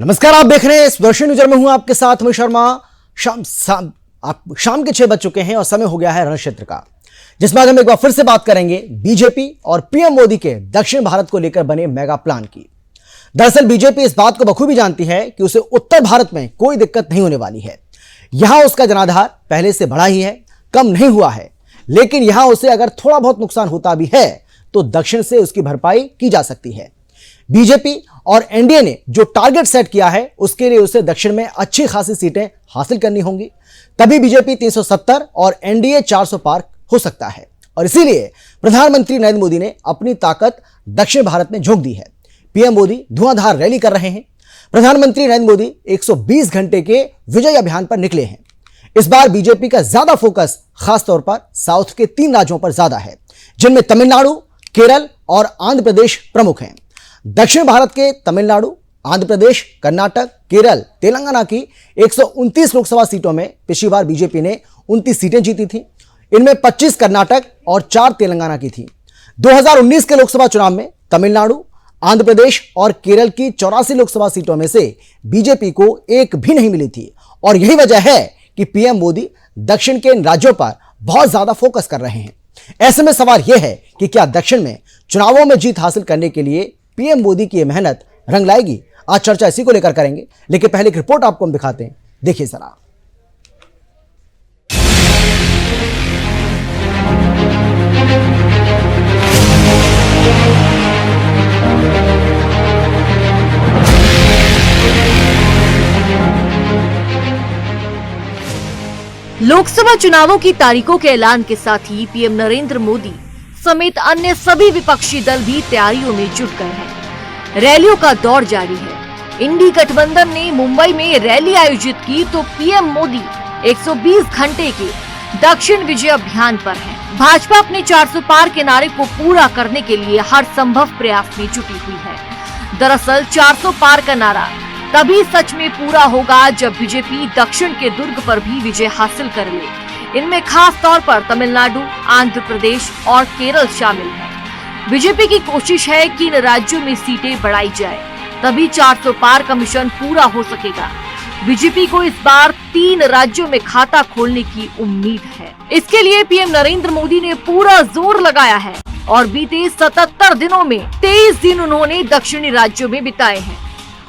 नमस्कार, आप देख रहे हैं स्पर्श न्यूज में हूं आपके साथ मैं शर्मा। शाम के 6 बज चुके हैं और समय हो गया है रण क्षेत्र का, जिसमें आज हम एक बार फिर से बात करेंगे बीजेपी और पीएम मोदी के दक्षिण भारत को लेकर बने मेगा प्लान की। दरअसल बीजेपी इस बात को बखूबी जानती है कि उसे उत्तर भारत में कोई दिक्कत नहीं होने वाली है। यहां उसका जनाधार पहले से बढ़ा ही है, कम नहीं हुआ है, लेकिन यहां उसे अगर थोड़ा बहुत नुकसान होता भी है तो दक्षिण से उसकी भरपाई की जा सकती है। बीजेपी और एनडीए ने जो टारगेट सेट किया है उसके लिए उसे दक्षिण में अच्छी खासी सीटें हासिल करनी होंगी, तभी बीजेपी 370 और एनडीए 400 पार हो सकता है। और इसीलिए प्रधानमंत्री नरेंद्र मोदी ने अपनी ताकत दक्षिण भारत में झोंक दी है। पीएम मोदी धुआंधार रैली कर रहे हैं। प्रधानमंत्री नरेंद्र मोदी 120 घंटे के विजय अभियान पर निकले हैं। इस बार बीजेपी का ज्यादा फोकस खासतौर पर साउथ के 3 राज्यों पर ज्यादा है, जिनमें तमिलनाडु, केरल और आंध्र प्रदेश प्रमुख हैं। दक्षिण भारत के तमिलनाडु, आंध्र प्रदेश, कर्नाटक, केरल, तेलंगाना की 129 लोकसभा सीटों में पिछली बार बीजेपी ने 29 सीटें जीती थी। इनमें 25 कर्नाटक और 4 तेलंगाना की थी। 2019 के लोकसभा चुनाव में तमिलनाडु, आंध्र प्रदेश और केरल की 84 लोकसभा सीटों में से बीजेपी को एक भी नहीं मिली थी। और यही वजह है कि पीएम मोदी दक्षिण के इन राज्यों पर बहुत ज्यादा फोकस कर रहे हैं। ऐसे में सवाल यह है कि क्या दक्षिण में चुनावों में जीत हासिल करने के लिए पीएम मोदी की यह मेहनत रंग लाएगी? आज चर्चा इसी को लेकर करेंगे, लेकिन पहले एक रिपोर्ट आपको हम दिखाते हैं, देखिए जरा। लोकसभा चुनावों की तारीखों के ऐलान के साथ ही पीएम नरेंद्र मोदी समेत अन्य सभी विपक्षी दल भी तैयारियों में जुट गए हैं। रैलियों का दौर जारी है। इंडी गठबंधन ने मुंबई में रैली आयोजित की तो पीएम मोदी 120 घंटे के दक्षिण विजय अभियान पर है। भाजपा अपने 400 पार के नारे को पूरा करने के लिए हर संभव प्रयास में जुटी हुई है। दरअसल 400 पार का नारा तभी सच में पूरा होगा जब बीजेपी दक्षिण के दुर्ग पर भी विजय हासिल कर ले। इनमें खास तौर पर तमिलनाडु, आंध्र प्रदेश और केरल शामिल है। बीजेपी की कोशिश है कि इन राज्यों में सीटें बढ़ाई जाए, तभी 400 पार का मिशन पूरा हो सकेगा। बीजेपी को इस बार 3 राज्यों में खाता खोलने की उम्मीद है। इसके लिए पीएम नरेंद्र मोदी ने पूरा जोर लगाया है और बीते 77 दिनों में 23 दिन उन्होंने दक्षिणी राज्यों में बिताए हैं।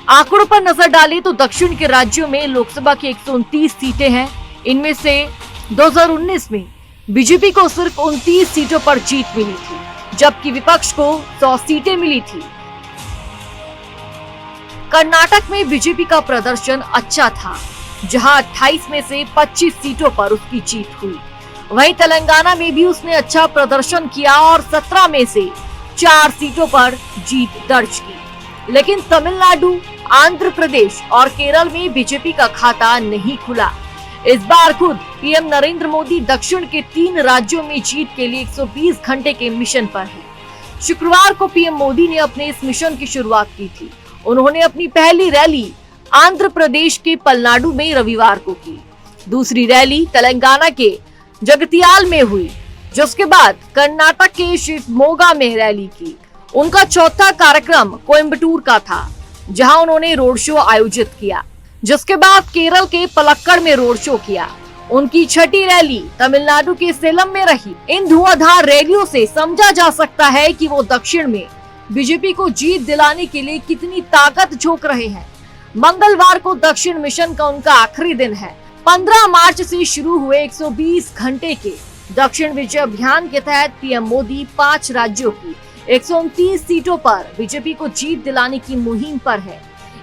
आंकड़ों पर नजर डालें तो दक्षिण के राज्यों में लोकसभा की 129 सीटें हैं। इनमें से 2019 में बीजेपी को सिर्फ 29 सीटों पर जीत मिली थी, जबकि विपक्ष को 100 सीटें मिली थी। कर्नाटक में बीजेपी का प्रदर्शन अच्छा था, जहां 28 में से 25 सीटों पर उसकी जीत हुई। वहीं तेलंगाना में भी उसने अच्छा प्रदर्शन किया और 17 में से 4 सीटों पर जीत दर्ज की। लेकिन तमिलनाडु, आंध्र प्रदेश और केरल में बीजेपी का खाता नहीं खुला। इस बार खुद पीएम नरेंद्र मोदी दक्षिण के 3 राज्यों में जीत के लिए 120 घंटे के मिशन पर हैं। शुक्रवार को पीएम मोदी ने अपने इस मिशन की शुरुआत की थी। उन्होंने अपनी पहली रैली आंध्र प्रदेश के पलनाडु में रविवार को की। दूसरी रैली तेलंगाना के जगतियाल में हुई, जिसके बाद कर्नाटक के शिवमोगा में रैली की। उनका चौथा कार्यक्रम कोयम्बटूर का था, जहां उन्होंने रोड शो आयोजित किया, जिसके बाद केरल के पलक्कड़ में रोड शो किया। उनकी छठी रैली तमिलनाडु के सेलम में रही। इन धुआंधार रैलियों से समझा जा सकता है कि वो दक्षिण में बीजेपी को जीत दिलाने के लिए कितनी ताकत झोंक रहे हैं। मंगलवार को दक्षिण मिशन का उनका आखिरी दिन है। 15 मार्च से शुरू हुए 120 घंटे के दक्षिण विजय अभियान के तहत पीएम मोदी 5 राज्यों की 129 सीटों पर बीजेपी को जीत दिलाने की मुहिम पर है।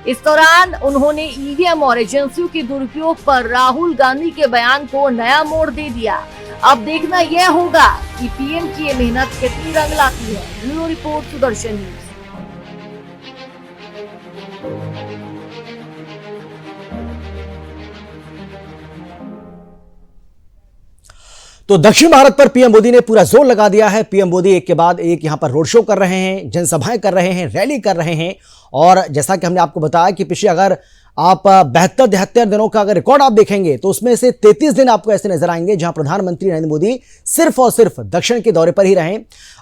इस दौरान उन्होंने ईवीएम और एजेंसियों के दुरुपयोग पर राहुल गांधी के बयान को नया मोड़ दे दिया। अब देखना यह होगा कि पीएम की ये मेहनत कितनी रंग लाती है। Bureau report, Sudarshan news. तो दक्षिण भारत पर पीएम मोदी ने पूरा जोर लगा दिया है। पीएम मोदी एक के बाद एक यहां पर रोड शो कर रहे हैं, जनसभाएं कर रहे हैं, रैली कर रहे हैं। और जैसा कि हमने आपको बताया कि पिछले अगर आप 72-73 दिनों का अगर रिकॉर्ड आप देखेंगे तो उसमें से 33 दिन आपको ऐसे नजर आएंगे जहां प्रधानमंत्री नरेंद्र मोदी सिर्फ और सिर्फ दक्षिण के दौरे पर ही रहे।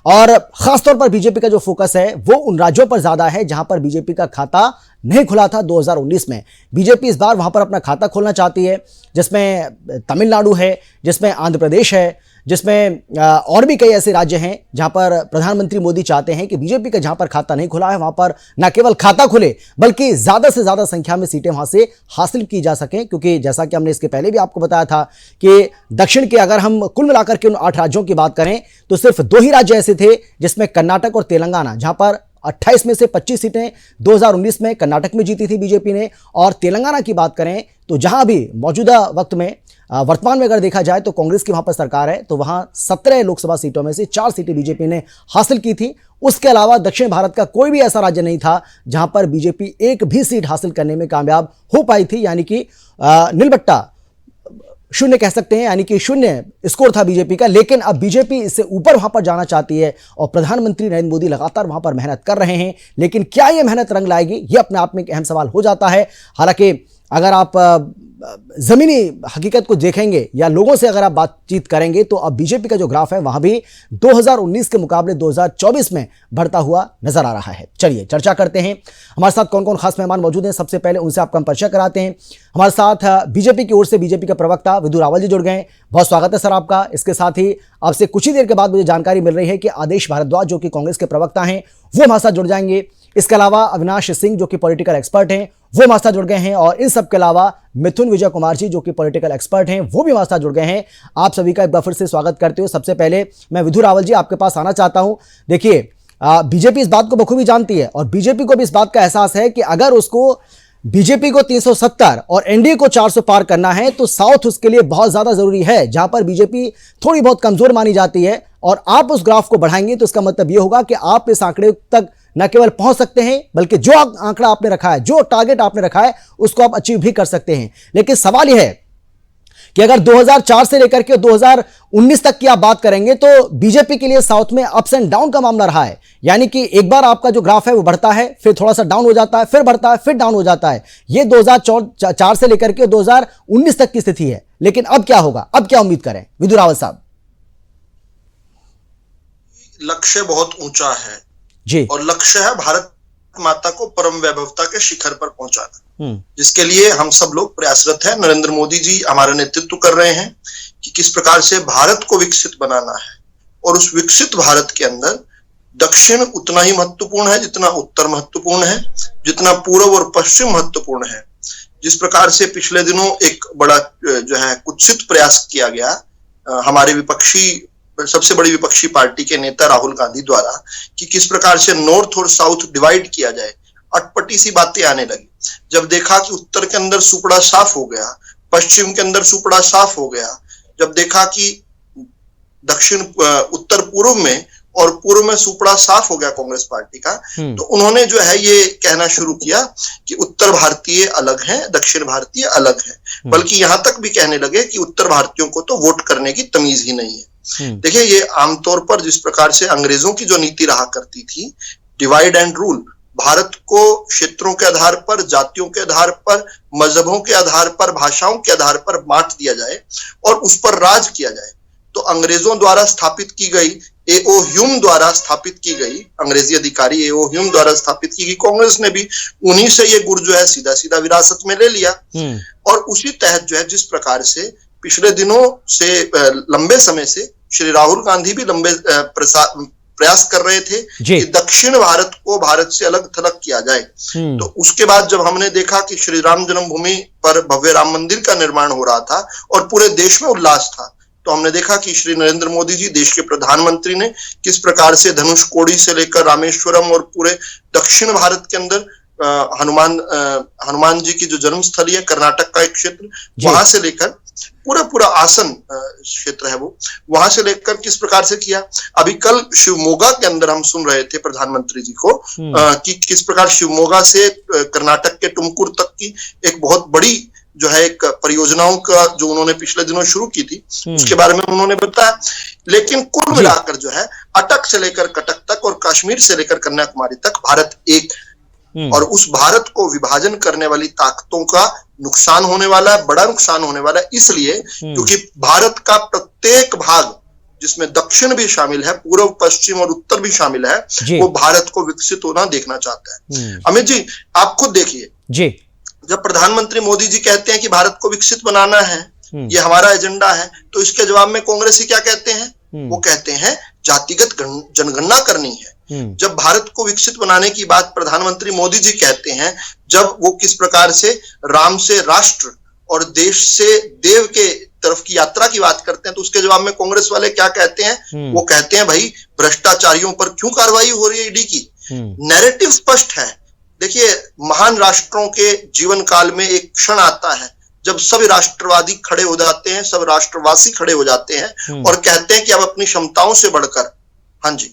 और खासतौर पर बीजेपी का जो फोकस है वो उन राज्यों पर ज्यादा है जहां पर बीजेपी का खाता नहीं खुला था 2019 में। बीजेपी इस बार वहां पर अपना खाता खोलना चाहती है, जिसमें तमिलनाडु है, जिसमें आंध्र प्रदेश है, जिसमें और भी कई ऐसे राज्य हैं जहां पर प्रधानमंत्री मोदी चाहते हैं कि बीजेपी का जहां पर खाता नहीं खुला है वहां पर न केवल खाता खुले बल्कि ज्यादा से ज्यादा संख्या में सीटें वहां से हासिल की जा सकें। क्योंकि जैसा कि हमने इसके पहले भी आपको बताया था कि दक्षिण के अगर हम कुल मिलाकर के उन 8 राज्यों की बात करें तो सिर्फ 2 ही राज्य ऐसे थे जिसमें कर्नाटक और तेलंगाना, जहां पर 28 में से 25 सीटें 2019 में कर्नाटक में जीती थी बीजेपी ने। और तेलंगाना की बात करें तो जहां भी मौजूदा वक्त में वर्तमान में अगर देखा जाए तो कांग्रेस की वहां पर सरकार है, तो वहां 17 लोकसभा सीटों में से 4 सीटें बीजेपी ने हासिल की थी। उसके अलावा दक्षिण भारत का कोई भी ऐसा राज्य नहीं था जहां पर बीजेपी एक भी सीट हासिल करने में कामयाब हो पाई थी, यानी कि नीलबट्टा शून्य कह सकते हैं, यानी कि शून्य स्कोर था बीजेपी का। लेकिन अब बीजेपी इससे ऊपर वहां पर जाना चाहती है और प्रधानमंत्री नरेंद्र मोदी लगातार वहां पर मेहनत कर रहे हैं। लेकिन क्या यह मेहनत रंग लाएगी, यह अपने आप में एक अहम सवाल हो जाता है। हालांकि अगर आप जमीनी हकीकत को देखेंगे या लोगों से अगर आप बातचीत करेंगे तो अब बीजेपी का जो ग्राफ है वहां भी 2019 के मुकाबले 2024 में बढ़ता हुआ नजर आ रहा है। चलिए चर्चा करते हैं, हमारे साथ कौन कौन खास मेहमान मौजूद हैं। सबसे पहले उनसे आपका हम परिचय कराते हैं। हमारे साथ बीजेपी की ओर से बीजेपी के प्रवक्ता विधु रावल जी जुड़ गए हैं, बहुत स्वागत है सर आपका। इसके साथ ही आपसे कुछ ही देर के बाद मुझे जानकारी मिल रही है कि आदेश भारद्वाज जो कि कांग्रेस के प्रवक्ता हैं वो हमारे साथ जुड़ जाएंगे। इसके अलावा अविनाश सिंह जो कि पॉलिटिकल एक्सपर्ट हैं वो हमारे साथ जुड़ गए हैं। और इन सब के अलावा मिथुन विजय कुमार जी जो कि पॉलिटिकल एक्सपर्ट हैं वो भी हमारे साथ जुड़ गए हैं। आप सभी का एक बार फिर से स्वागत करते हुए सबसे पहले मैं विधु रावल जी आपके पास आना चाहता हूं। देखिए, बीजेपी इस बात को बखूबी जानती है और बीजेपी को भी इस बात का एहसास है कि अगर उसको बीजेपी को 370 और एनडीए को 400 पार करना है तो साउथ उसके लिए बहुत ज्यादा जरूरी है, जहां पर बीजेपी थोड़ी बहुत कमजोर मानी जाती है। और आप उस ग्राफ को बढ़ाएंगे तो इसका मतलब यह होगा कि आप इस आंकड़े तक न केवल पहुंच सकते हैं बल्कि जो आंकड़ा आपने रखा है, जो टारगेट आपने रखा है उसको आप अचीव भी कर सकते हैं। लेकिन सवाल यह है कि अगर 2004 से लेकर के 2019 तक की आप बात करेंगे तो बीजेपी के लिए साउथ में अप्स एंड डाउन का मामला रहा है। यानी कि एक बार आपका जो ग्राफ है वो बढ़ता है, फिर थोड़ा सा डाउन हो जाता है, फिर बढ़ता है, फिर डाउन हो जाता है। ये 2004 से लेकर के 2019 तक की स्थिति है। लेकिन अब क्या होगा, अब क्या उम्मीद करें विधु रावल साहब? लक्ष्य बहुत ऊंचा है जी, और लक्ष्य है भारत माता को परम वैभवता के शिखर पर पहुंचाना, जिसके लिए हम सब लोग प्रयासरत हैं। नरेंद्र मोदी जी हमारा नेतृत्व कर रहे हैं कि किस प्रकार से भारत को विकसित बनाना है। और उस विकसित भारत के अंदर दक्षिण उतना ही महत्वपूर्ण है जितना उत्तर महत्वपूर्ण है, जितना पूर्व और पश्चिम महत्वपूर्ण है। जिस प्रकार से पिछले दिनों एक बड़ा जो है कुत्सित प्रयास किया गया हमारे सबसे बड़ी विपक्षी पार्टी के नेता राहुल गांधी द्वारा कि किस प्रकार से नॉर्थ और साउथ डिवाइड किया जाए, अटपटी सी बातें आने लगी। जब देखा कि उत्तर के अंदर सुपड़ा साफ हो गया, पश्चिम के अंदर सुपड़ा साफ हो गया, जब देखा कि दक्षिण उत्तर पूर्व में और पूर्व में सुपड़ा साफ हो गया कांग्रेस पार्टी का, तो उन्होंने जो है ये कहना शुरू किया कि उत्तर भारतीय अलग हैं, दक्षिण भारतीय अलग हैं। बल्कि यहां तक भी कहने लगे कि उत्तर भारतीयों को तो वोट करने की तमीज ही नहीं है। देखिए, ये आमतौर पर जिस प्रकार से अंग्रेजों की जो नीति रहा करती थी, डिवाइड एंड रूल, भारत को क्षेत्रों के आधार पर, जातियों के आधार पर, मजहबों के आधार पर, भाषाओं के आधार पर बांट दिया जाए और उस पर राज किया जाए, तो अंग्रेजों द्वारा स्थापित की गई, एओ ह्यूम द्वारा स्थापित की गई, अंग्रेजी अधिकारी एओ ह्यूम द्वारा स्थापित की गई, कांग्रेस ने भी उन्हीं से ये गुण जो है सीधा सीधा विरासत में ले लिया। और उसी तहत जो है जिस प्रकार से पिछले दिनों से लंबे समय से श्री राहुल गांधी भी लंबे प्रयास कर रहे थे कि दक्षिण भारत को भारत से अलग थलग किया जाए। तो उसके बाद जब हमने देखा कि श्री राम जन्मभूमि पर भव्य राम मंदिर का निर्माण हो रहा था और पूरे देश में उल्लास था, तो हमने देखा कि श्री नरेंद्र मोदी जी, देश के प्रधानमंत्री ने किस प्रकार से धनुषकोडी से लेकर रामेश्वरम और पूरे दक्षिण भारत के अंदर हनुमान जी की जो जन्मस्थली है, कर्नाटक का एक क्षेत्र, वहां से लेकर पूरा आसन क्षेत्र है वो, वहां से लेकर किस प्रकार से किया। अभी कल शिवमोगा के अंदर हम सुन रहे थे प्रधानमंत्री जी को कि किस प्रकार शिवमोगा से कर्नाटक के टुमकुर तक की एक बहुत बड़ी जो है एक परियोजनाओं का जो उन्होंने पिछले दिनों शुरू की थी, उसके बारे में उन्होंने बताया। लेकिन कुल मिलाकर जो है अटक से लेकर कटक तक और कश्मीर से लेकर कन्याकुमारी तक भारत एक और उस भारत को विभाजन करने वाली ताकतों का नुकसान होने वाला है, बड़ा नुकसान होने वाला है। इसलिए क्योंकि भारत का प्रत्येक भाग, जिसमें दक्षिण भी शामिल है, पूर्व पश्चिम और उत्तर भी शामिल है, वो भारत को विकसित होना देखना चाहता है। अमित जी, आप खुद देखिए जी, जब प्रधानमंत्री मोदी जी कहते हैं कि भारत को विकसित बनाना है, ये हमारा एजेंडा है, तो इसके जवाब में कांग्रेसी क्या कहते हैं? वो कहते हैं जातिगत जनगणना करनी है। जब भारत को विकसित बनाने की बात प्रधानमंत्री मोदी जी कहते हैं, जब वो किस प्रकार से राम से राष्ट्र और देश से देव के तरफ की यात्रा की बात करते हैं, तो उसके जवाब में कांग्रेस वाले क्या कहते हैं? वो कहते हैं भाई भ्रष्टाचारियों पर क्यों कार्रवाई हो रही है ईडी की? नैरेटिव स्पष्ट है। देखिए, महान राष्ट्रों के जीवन काल में एक क्षण आता है जब सब राष्ट्रवादी खड़े हो जाते हैं, सब राष्ट्रवासी खड़े हो जाते हैं और कहते हैं कि अब अपनी क्षमताओं से बढ़कर। हाँ जी,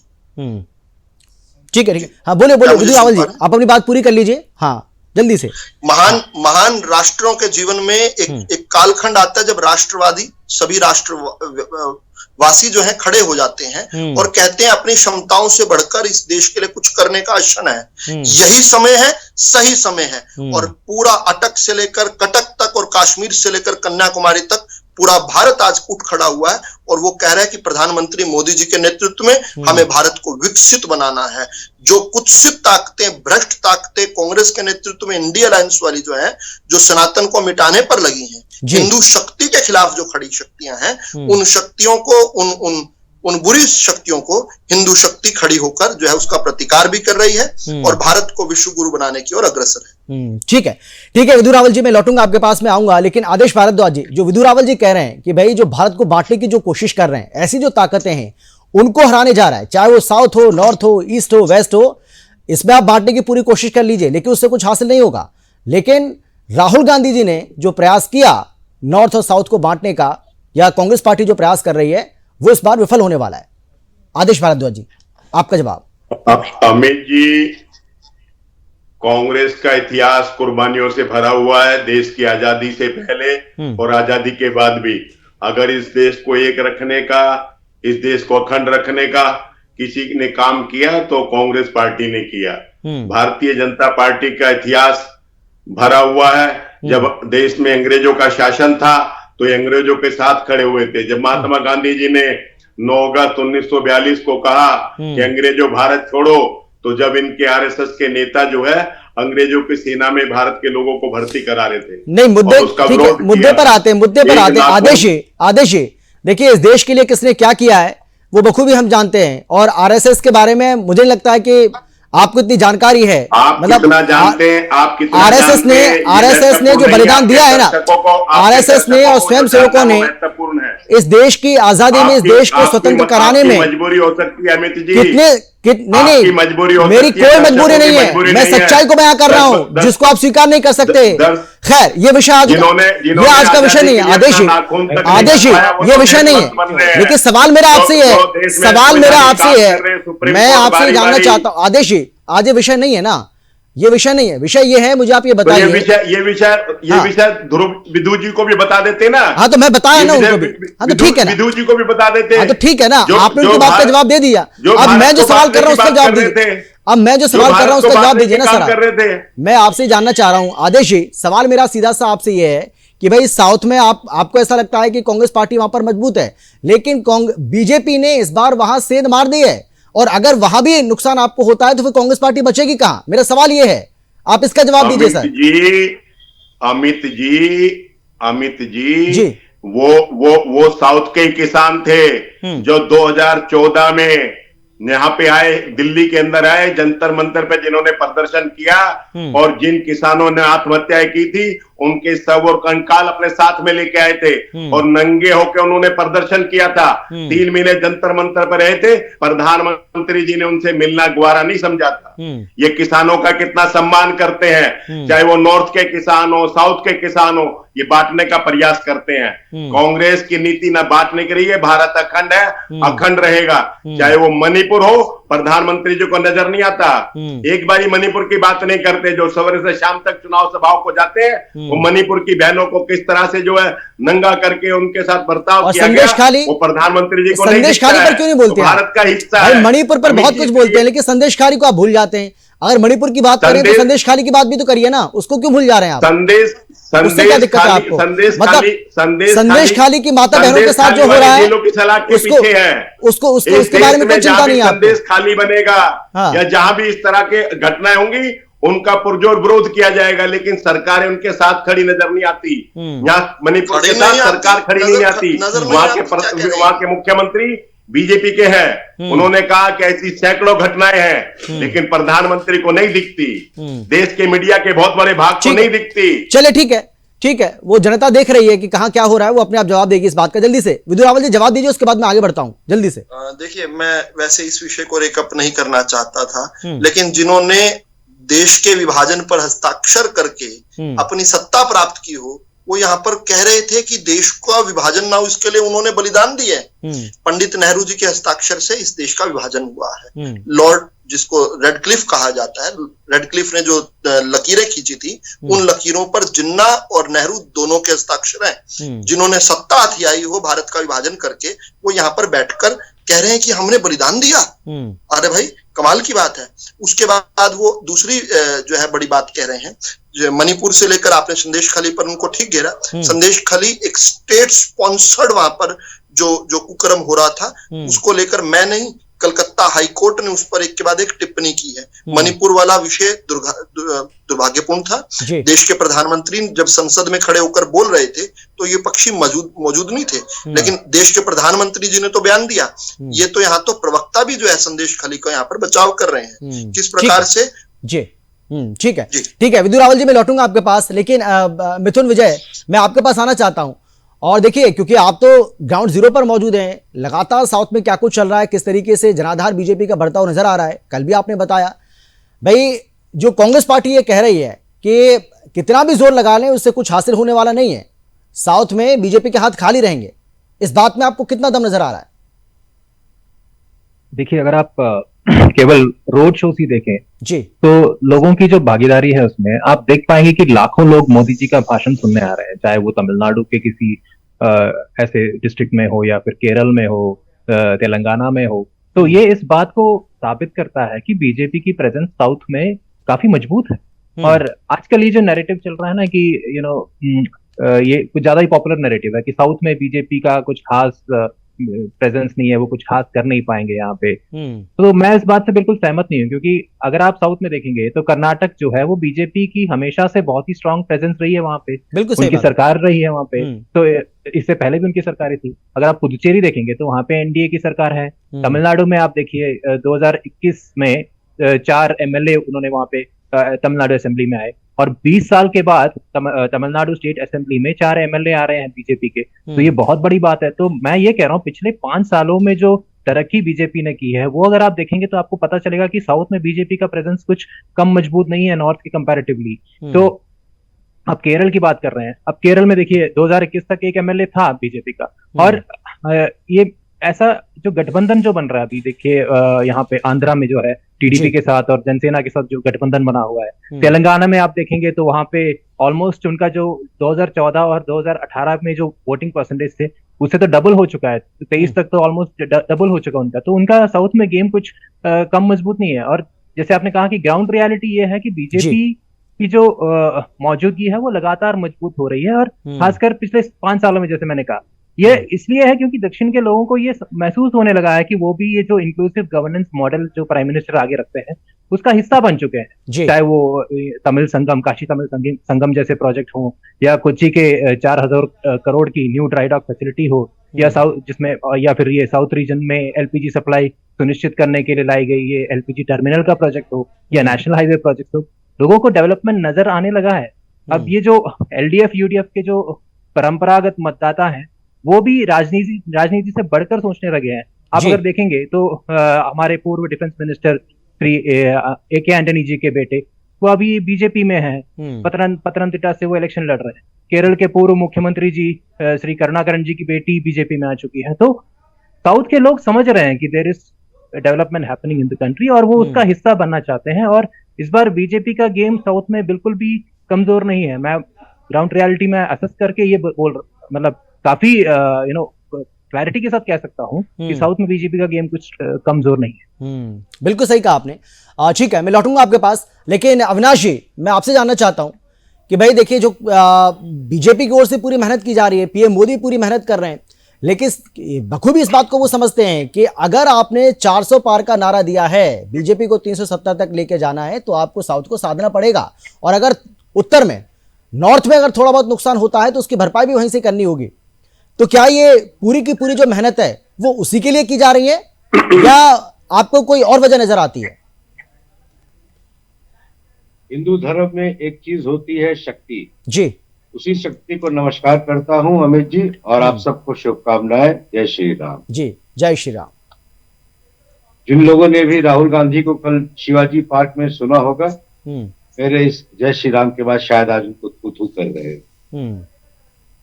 ठीक है, हाँ बोले विजय रावल जी, आप अपनी बात पूरी कर लीजिए। हाँ, जल्दी से। महान राष्ट्रों के जीवन में एक कालखंड आता है जब राष्ट्रवादी, सभी राष्ट्रवासी जो हैं खड़े हो जाते हैं और कहते हैं अपनी क्षमताओं से बढ़कर इस देश के लिए कुछ करने का क्षण है, यही समय है, सही समय है। और पूरा अटक से लेकर कटक तक और कश्मीर से लेकर कन्याकुमारी तक पूरा भारत आज उठ खड़ा हुआ है और वो कह रहा है कि प्रधानमंत्री मोदी जी के नेतृत्व में हमें भारत को विकसित बनाना है। जो कुत्सित ताकतें, भ्रष्ट ताकतें कांग्रेस के नेतृत्व में इंडिया अलायंस वाली जो है, जो सनातन को मिटाने पर लगी हैं, हिंदू शक्ति के खिलाफ जो खड़ी शक्तियां हैं, उन शक्तियों को, उन बुरी शक्तियों को हिंदू शक्ति खड़ी होकर जो है उसका प्रतिकार भी कर रही है और भारत को विश्व गुरु बनाने की ओर अग्रसर है। ठीक है, ठीक है विधु रावल जी, मैं लौटूंगा आपके पास में आऊंगा, लेकिन आदेश भारद्वाज जी, जो विधु रावल जी कह रहे हैं कि भाई जो भारत को बांटने की जो कोशिश कर रहे हैं, ऐसी जो ताकतें हैं उनको हराने जा रहा है, चाहे वो साउथ हो, नॉर्थ हो, ईस्ट हो, वेस्ट हो, इसमें आप बांटने की पूरी कोशिश कर लीजिए, लेकिन उससे कुछ हासिल नहीं होगा। लेकिन राहुल गांधी जी ने जो प्रयास किया नॉर्थ और साउथ को बांटने का, या कांग्रेस पार्टी जो प्रयास कर रही है, वो इस बार विफल होने वाला है। आदेश भारद्वाज जी, आपका जवाब। अमित जी, कांग्रेस का इतिहास कुर्बानियों से भरा हुआ है, देश की आजादी से पहले और आजादी के बाद भी। अगर इस देश को एक रखने का, इस देश को अखंड रखने का किसी ने काम किया तो कांग्रेस पार्टी ने किया। भारतीय जनता पार्टी का इतिहास भरा हुआ है। जब देश में अंग्रेजों का शासन था तो ये अंग्रेजों के साथ खड़े हुए थे। जब महात्मा गांधी जी ने 9 अगस्त 1942 को कहा कि अंग्रेजों भारत छोड़ो, तो जब इनके आरएसएस के नेता जो है अंग्रेजों की सेना में भारत के लोगों को भर्ती करा रहे थे। नहीं, मुद्दे पर आते हैं। आदेश देखिए, इस देश के लिए किसने क्या किया है वो बखूबी हम जानते हैं, और आरएसएस के बारे में मुझे नहीं लगता है कि आपको इतनी जानकारी है। मतलब कितना जानते हैं आप? आरएसएस ने जो बलिदान दिया है ना, आरएसएस ने और स्वयं सेवकों ने इस देश की आजादी में, इस देश को स्वतंत्र कराने में मजबूरी हो सकती है अमित जी, नहीं मजबूरी, मेरी कोई मजबूरी नहीं है, मैं सच्चाई को बयां कर रहा हूं जिसको आप स्वीकार नहीं कर सकते। खैर, ये विषय आज का विषय नहीं है आदेश, ये विषय नहीं है। लेकिन सवाल मेरा आपसे है, मैं आपसे जानना चाहता हूं आदेश, आज ये विषय नहीं है ना, ये विषय नहीं है। विषय ये है, मुझे आप ये बताइए। ये विषय ध्रुव विधु जी को भी बता देते ना। हाँ, तो मैं बताया ना उनको भी। हाँ, तो ठीक है ना, विधु जी को भी बता देते। हाँ, तो ठीक है ना, आपने उनकी बात का जवाब दे दिया। अब मैं जो सवाल कर रहा हूँ उसका जवाब दीजिए। अब मैं जो सवाल कर रहा हूँ उसका जवाब दीजिए ना सर। मैं आपसे जानना चाह रहा हूँ आदेश जी, सवाल मेरा सीधा सा आपसे ये है कि भाई साउथ में आपको ऐसा लगता है कि कांग्रेस पार्टी वहां पर मजबूत है, लेकिन बीजेपी ने इस बार वहां सेंध मार दी है, और अगर वहां भी नुकसान आपको होता है तो फिर कांग्रेस पार्टी बचेगी कहां? मेरा सवाल यह है, आप इसका जवाब दीजिए सर। अमित जी, वो साउथ के किसान थे जो 2014 में यहाँ पे आए, दिल्ली के अंदर आए, जंतर मंतर पे जिन्होंने प्रदर्शन किया और जिन किसानों ने आत्महत्याएं की थी उनके शव और कंकाल अपने साथ में लेके आए थे और नंगे होकर उन्होंने प्रदर्शन किया था। 3 महीने जंतर मंतर पर रहे थे, प्रधानमंत्री जी ने उनसे मिलना गवारा नहीं समझा था। ये किसानों का कितना सम्मान करते हैं, चाहे वो नॉर्थ के किसान हो, साउथ के किसान हो, ये बांटने का प्रयास करते हैं। कांग्रेस की नीति ना बांटने की रही है, भारत अखंड है, अखंड रहेगा। चाहे वो मणिपुर हो, प्रधानमंत्री जी को नजर नहीं आता, एक बारी मणिपुर की बात नहीं करते। जो सवेरे से शाम तक चुनाव सभाओं को जाते हैं, वो मणिपुर की बहनों को किस तरह से जो है नंगा करके उनके साथ बर्ताव किया गया, वो प्रधानमंत्री जी को संदेश खाली पर क्यों नहीं बोलते? भारत का हिस्सा है। मणिपुर पर बहुत कुछ बोलते हैं, लेकिन संदेश खाली को आप भूल जाते हैं। अगर मणिपुर की बात करें तो संदेश खाली की बात भी तो करिए ना, उसको क्यों भूल जा रहे हैं आप? उससे क्या दिक्कत है आपको? मतलब संदेश खाली की माता बहनों के साथ जो हो रहा है उसको उसके बारे में कोई चिंता नहीं है आपको? संदेश खाली बनेगा या जहां भी इस तरह के घटनाएं होंगी उनका पुरजोर विरोध किया जाएगा, लेकिन सरकारें उनके साथ खड़ी नजर नहीं आती। यहाँ मणिपुर के साथ सरकार खड़ी नहीं आती। वहां के मुख्यमंत्री बीजेपी के हैं, उन्होंने कहा कि ऐसी सैकड़ों घटनाएं हैं, लेकिन प्रधानमंत्री को नहीं दिखती, देश के मीडिया के बहुत बड़े भाग को नहीं दिखती। चले ठीक है, वो जनता देख रही है कि कहां क्या हो रहा है, वो अपने आप जवाब देगी इस बात का। जल्दी से विदुर रावल जी जवाब दीजिए, उसके बाद मैं आगे बढ़ता हूं जल्दी से। देखिए, मैं वैसे इस विषय को रेकअप नहीं करना चाहता था, लेकिन जिन्होंने देश के विभाजन पर हस्ताक्षर करके अपनी सत्ता प्राप्त की हो, वो यहाँ पर कह रहे थे कि देश का विभाजन ना हो, इसके लिए उन्होंने बलिदान दिए। पंडित नेहरू जी के हस्ताक्षर से इस देश का विभाजन हुआ है। लॉर्ड, जिसको रेडक्लिफ कहा जाता है, रेडक्लिफ ने जो लकीरें खींची थी, उन लकीरों पर जिन्ना और नेहरू दोनों के हस्ताक्षर हैं। जिन्होंने सत्ता हथियाई हो भारत का विभाजन करके, वो यहाँ पर बैठकर कह रहे हैं कि हमने बलिदान दिया। अरे भाई, कमाल की बात है। उसके बाद वो दूसरी जो है बड़ी बात कह रहे हैं, जो मणिपुर से लेकर आपने संदेश खाली पर उनको ठीक घेरा। संदेश खाली एक स्टेट स्पॉन्सर्ड वहां पर जो कुकर्म हो रहा था, उसको लेकर मैं नहीं, कलकत्ता हाई कोर्ट ने उस पर एक के बाद एक टिप्पणी की है। मणिपुर वाला विषय दुर्भाग्यपूर्ण था। देश के प्रधानमंत्री जब संसद में खड़े होकर बोल रहे थे तो ये पक्षी मौजूद नहीं थे, लेकिन देश के प्रधानमंत्री जी ने तो बयान दिया। ये तो यहाँ तो प्रवक्ता भी जो है संदेश खाली का यहाँ पर बचाव कर रहे हैं किस प्रकार से। जी ठीक है विदुर रावल जी, मैं लौटूंगा आपके पास, लेकिन मिथुन विजय, मैं आपके पास आना चाहता हूं। और देखिए, क्योंकि आप तो ग्राउंड जीरो पर मौजूद हैं, लगातार साउथ में क्या कुछ चल रहा है, किस तरीके से जनाधार बीजेपी का बढ़ता हुआ नजर आ रहा है। कल भी आपने बताया भाई, जो कांग्रेस पार्टी ये कह रही है कि कितना भी जोर लगा लें उससे कुछ हासिल होने वाला नहीं है, साउथ में बीजेपी के हाथ खाली रहेंगे। इस बात में आपको कितना दम नजर आ रहा है? देखिए, अगर आप केवल रोड शोज ही देखें जी, तो लोगों की जो भागीदारी है उसमें आप देख पाएंगे कि लाखों लोग मोदी जी का भाषण सुनने आ रहे हैं, चाहे वो तमिलनाडु के किसी ऐसे डिस्ट्रिक्ट में हो या फिर केरल में हो, तेलंगाना में हो। तो ये इस बात को साबित करता है कि बीजेपी की प्रेजेंस साउथ में काफी मजबूत है। और आजकल ये जो नैरेटिव चल रहा है ना कि ये कुछ ज्यादा ही पॉपुलर नैरेटिव है कि साउथ में बीजेपी का कुछ खास प्रेजेंस नहीं है, वो कुछ खास कर नहीं पाएंगे यहाँ पे। तो मैं इस बात से बिल्कुल सहमत नहीं हूँ, क्योंकि अगर आप साउथ में देखेंगे तो कर्नाटक जो है वो बीजेपी की हमेशा से बहुत ही स्ट्रांग प्रेजेंस रही है वहां पे, उनकी सरकार रही है वहां पे। तो इससे पहले भी उनकी सरकारें थी। अगर आप पुदुचेरी देखेंगे तो वहां पे एनडीए की सरकार है। तमिलनाडु में आप देखिए 2021 में 4 MLA उन्होंने वहां पे तमिलनाडु असेंबली में आए, और 20 साल के बाद तमिलनाडु स्टेट असेंबली में 4 MLA आ रहे हैं बीजेपी के। तो ये बहुत बड़ी बात है। तो मैं ये कह रहा हूँ, पिछले 5 सालों में जो तरक्की बीजेपी ने की है, वो अगर आप देखेंगे तो आपको पता चलेगा कि साउथ में बीजेपी का प्रेजेंस कुछ कम मजबूत नहीं है नॉर्थ के कंपैरेटिवली। तो अब केरल की बात कर रहे हैं। अब केरल में देखिए 2021 तक एक MLA था बीजेपी का, और ये ऐसा जो गठबंधन जो बन रहा है अभी, देखिए यहाँ पे आंध्रा में जो है टीडीपी के साथ और जनसेना के साथ जो गठबंधन बना हुआ है, तेलंगाना में आप देखेंगे तो वहां पे ऑलमोस्ट उनका जो 2014 और 2018 में जो वोटिंग परसेंटेज थे उससे तो डबल हो चुका है, 23 तक तो ऑलमोस्ट डबल हो चुका उनका। तो उनका साउथ में गेम कुछ कम मजबूत नहीं है। और जैसे आपने कहा कि ग्राउंड रियलिटी ये है कि बीजेपी की जो मौजूदगी है वो लगातार मजबूत हो रही है, और खासकर पिछले 5 सालों में, जैसे मैंने कहा, ये इसलिए है क्योंकि दक्षिण के लोगों को ये महसूस होने लगा है कि वो भी ये जो इंक्लूसिव गवर्नेंस मॉडल जो प्राइम मिनिस्टर आगे रखते हैं उसका हिस्सा बन चुके हैं। चाहे वो तमिल संगम, काशी तमिल संगम जैसे प्रोजेक्ट हो, या कोच्चि के 4000 करोड़ की न्यू ड्राई डॉक फैसिलिटी हो, या साउथ जिसमें, या फिर ये साउथ रीजन में एलपीजी सप्लाई सुनिश्चित करने के लिए लाई गई ये एलपीजी टर्मिनल का प्रोजेक्ट हो, या नेशनल हाईवे प्रोजेक्ट हो। लोगों को डेवलपमेंट नजर आने लगा है। अब ये जो एलडीएफ यूडीएफ के जो परंपरागत मतदाता हैं वो भी राजनीति से बढ़कर सोचने लगे हैं। आप अगर देखेंगे तो हमारे पूर्व defence minister Shri AK Antony ji के बेटे वो अभी बीजेपी में हैं, पतनमतिट्टा से वो इलेक्शन लड़ रहे हैं। केरल के पूर्व मुख्यमंत्री जी श्री करुणाकरण जी की बेटी बीजेपी में आ चुकी है। तो साउथ के लोग समझ रहे हैं कि there is development happening in the country, और वो उसका हिस्सा बनना चाहते हैं। और इस बार बीजेपी का गेम साउथ में बिल्कुल भी कमजोर नहीं है। मैं ग्राउंड रियलिटी में असेस करके ये मतलब काफी क्लैरिटी के साथ कह सकता हूँ कि साउथ में बीजेपी का गेम कुछ कमजोर नहीं है। बिल्कुल सही कहा आपने। ठीक है, मैं लौटूंगा आपके पास, लेकिन अविनाश जी, मैं आपसे जानना चाहता हूं कि भाई देखिए, जो बीजेपी की ओर से पूरी मेहनत की जा रही है, पीएम मोदी पूरी मेहनत कर रहे हैं, लेकिन बखूबी इस बात को वो समझते हैं कि अगर आपने 400 पार का नारा दिया है, बीजेपी को 370 तक लेके जाना है, तो आपको साउथ को साधना पड़ेगा, और अगर उत्तर में, नॉर्थ में अगर थोड़ा बहुत नुकसान होता है तो उसकी भरपाई भी वहीं से करनी होगी। तो क्या ये पूरी की पूरी जो मेहनत है वो उसी के लिए की जा रही है, या आपको कोई और वजह नजर आती है? हिंदू धर्म में एक चीज होती है शक्ति जी, उसी शक्ति को नमस्कार करता हूं अमित जी, और आप सबको शुभकामनाएं। जय श्री राम। जी, जय श्री राम। जिन लोगों ने भी राहुल गांधी को कल शिवाजी पार्क में सुना होगा, मेरे इस जय श्री राम के बाद शायद आज उनको थू थू कर रहे हैं।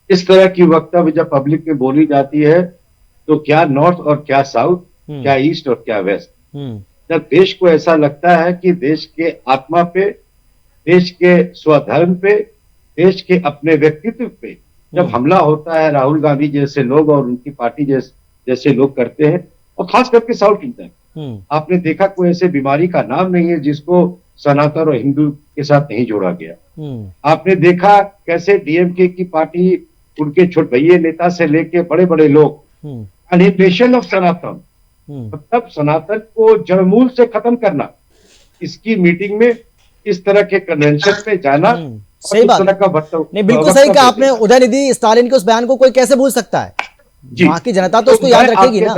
इस तरह की वक्तव्य जब पब्लिक में बोली जाती है तो क्या नॉर्थ और क्या साउथ, क्या ईस्ट और क्या वेस्ट, जब देश को ऐसा लगता है कि देश के आत्मा पे, देश के स्वधर्म पे, देश के अपने व्यक्तित्व पे जब हमला होता है, राहुल गांधी जैसे लोग और उनकी पार्टी जैसे लोग करते हैं, और खास करके साउथ इंडिया, आपने देखा कोई ऐसे बीमारी का नाम नहीं है जिसको सनातन और हिंदू के साथ नहीं जोड़ा गया। आपने देखा कैसे डीएमके की पार्टी, उनके छोटे भैया नेता से लेके बड़े बड़े लोग, अनिमेशन ऑफ सनातन, मतलब सनातन को जड़मूल से खत्म करना, इसकी मीटिंग में इस तरह के कन्वेंशन में जाना, सही बात नहीं, बिल्कुल सही कहा आपने। उदयनिधि स्टालिन के उस बयान को कोई कैसे भूल सकता है? वहां की जनता तो उसको याद रखेगी ना।